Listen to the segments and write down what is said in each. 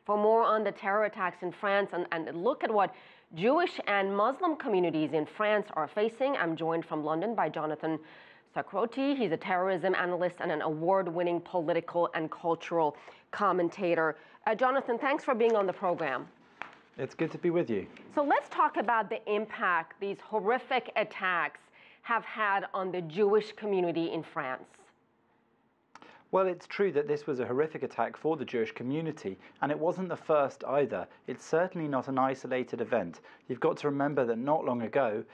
for more on the terror attacks in France and look at what Jewish and Muslim communities in France are facing. I'm joined from London by Jonathan Sacerdoti. He's a terrorism analyst and an award-winning political and cultural commentator. Jonathan, thanks for being on the program. It's good to be with you. So let's talk about the impact these horrific attacks have had on the Jewish community in France. Well, it's true that this was a horrific attack for the Jewish community, and it wasn't the first either. It's certainly not an isolated event. You've got to remember that not long ago,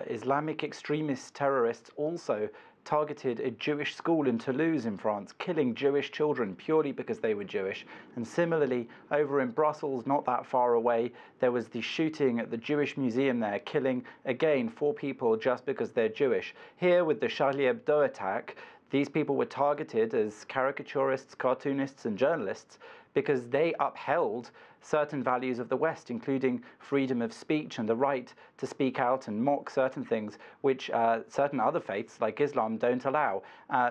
Islamic extremist terrorists also targeted a Jewish school in Toulouse in France, killing Jewish children purely because they were Jewish. And similarly, over in Brussels, not that far away, there was the shooting at the Jewish museum there, killing, again, 4 people just because they're Jewish. Here, with the Charlie Hebdo attack, these people were targeted as caricaturists, cartoonists, and journalists because they upheld certain values of the West, including freedom of speech and the right to speak out and mock certain things which certain other faiths like Islam don't allow.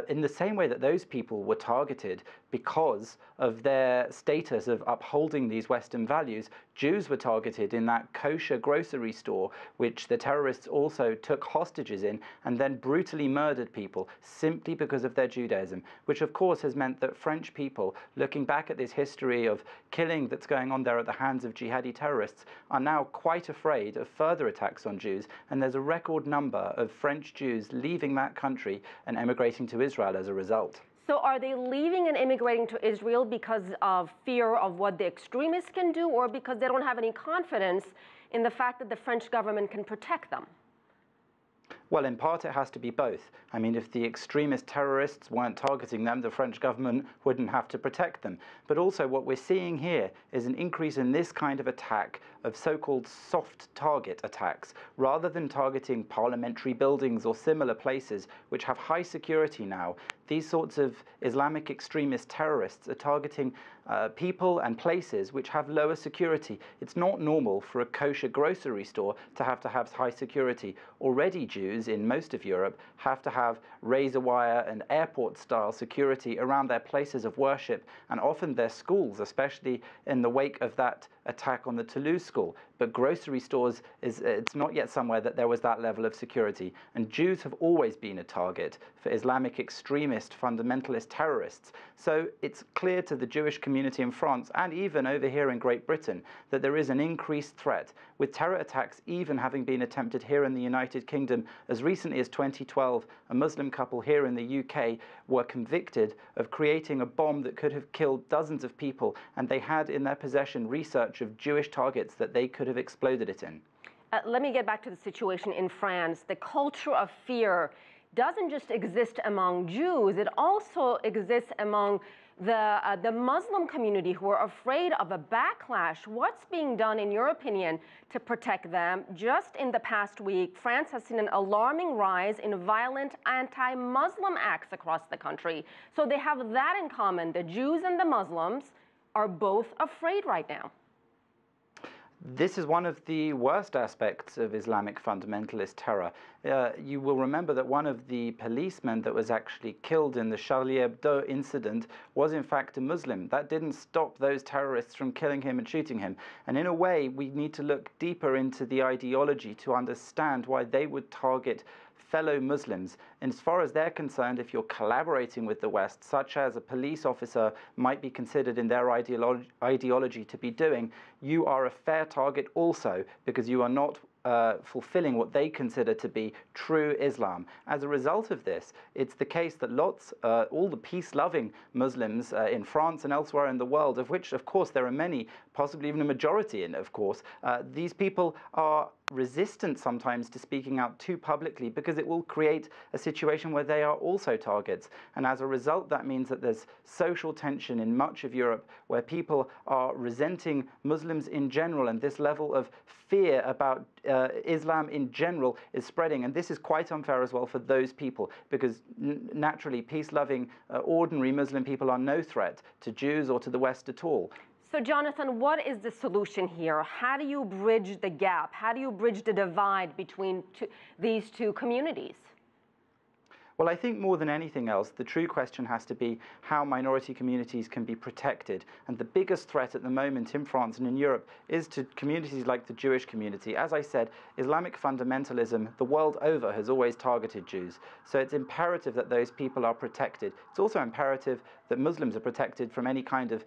In the same way that those people were targeted because of their status of upholding these Western values, Jews were targeted in that kosher grocery store, which the terrorists also took hostages in and then brutally murdered people simply because of their Judaism, which of course has meant that French people, looking back at this history of killing that's going on there at the hands of jihadi terrorists, are now quite afraid of further attacks on Jews, and there's a record number of French Jews leaving that country and emigrating to Israel as a result. So are they leaving and immigrating to Israel because of fear of what the extremists can do, or because they don't have any confidence in the fact that the French government can protect them? Well, in part, it has to be both. I mean, if the extremist terrorists weren't targeting them, the French government wouldn't have to protect them. But also what we're seeing here is an increase in this kind of attack, of so-called soft target attacks, rather than targeting parliamentary buildings or similar places which have high security now. These sorts of Islamic extremist terrorists are targeting people and places which have lower security. It's not normal for a kosher grocery store to have high security. Already Jews in most of Europe have to have razor wire and airport-style security around their places of worship and often their schools, especially in the wake of that attack on the Toulouse school. But grocery stores, it's not yet somewhere that there was that level of security. And Jews have always been a target for Islamic extremist, fundamentalist terrorists. So it's clear to the Jewish community in France and even over here in Great Britain that there is an increased threat, with terror attacks even having been attempted here in the United Kingdom. As recently as 2012, a Muslim couple here in the UK were convicted of creating a bomb that could have killed dozens of people, and they had in their possession research of Jewish targets that they could have exploded it in. Let me get back to the situation in France. The culture of fear doesn't just exist among Jews, it also exists among the Muslim community who are afraid of a backlash. What's being done, in your opinion, to protect them? Just in the past week, France has seen an alarming rise in violent anti-Muslim acts across the country. So they have that in common. The Jews and the Muslims are both afraid right now. This is one of the worst aspects of Islamic fundamentalist terror. You will remember that one of the policemen that was actually killed in the Charlie Hebdo incident was in fact a Muslim. That didn't stop those terrorists from killing him and shooting him. And in a way, we need to look deeper into the ideology to understand why they would target fellow Muslims. And as far as they're concerned, if you're collaborating with the West, such as a police officer might be considered in their ideology to be doing, you are a fair target also, because you are not fulfilling what they consider to be true Islam. As a result of this, it's the case that all the peace-loving Muslims in France and elsewhere in the world, of which, of course, there are many, possibly even a majority in, of course, these people are resistant sometimes to speaking out too publicly because it will create a situation where they are also targets. And as a result, that means that there's social tension in much of Europe where people are resenting Muslims in general, and this level of fear about Islam in general is spreading. And this is quite unfair as well for those people, because naturally peace-loving, ordinary Muslim people are no threat to Jews or to the West at all. So, Jonathan, what is the solution here? How do you bridge the gap? How do you bridge the divide between these two communities? Well, I think more than anything else, the true question has to be how minority communities can be protected. And the biggest threat at the moment in France and in Europe is to communities like the Jewish community. As I said, Islamic fundamentalism the world over has always targeted Jews. So it's imperative that those people are protected. It's also imperative that Muslims are protected from any kind of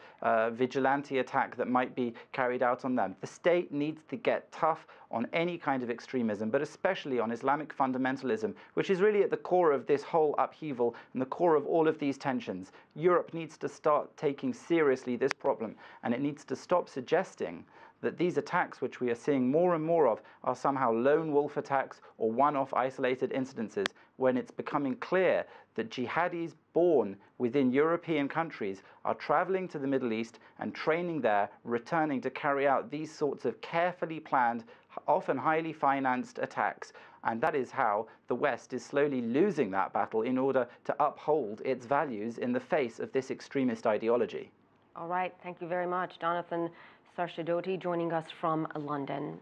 vigilante attack that might be carried out on them. The state needs to get tough on any kind of extremism, but especially on Islamic fundamentalism, which is really at the core of this whole upheaval and the core of all of these tensions. Europe needs to start taking seriously this problem, and it needs to stop suggesting that these attacks, which we are seeing more and more of, are somehow lone wolf attacks or one-off isolated incidences, when it's becoming clear that jihadis born within European countries are traveling to the Middle East and training there, returning to carry out these sorts of carefully planned, often highly financed attacks. And that is how the West is slowly losing that battle in order to uphold its values in the face of this extremist ideology. All right, thank you very much, Jonathan Sacerdoti, joining us from London.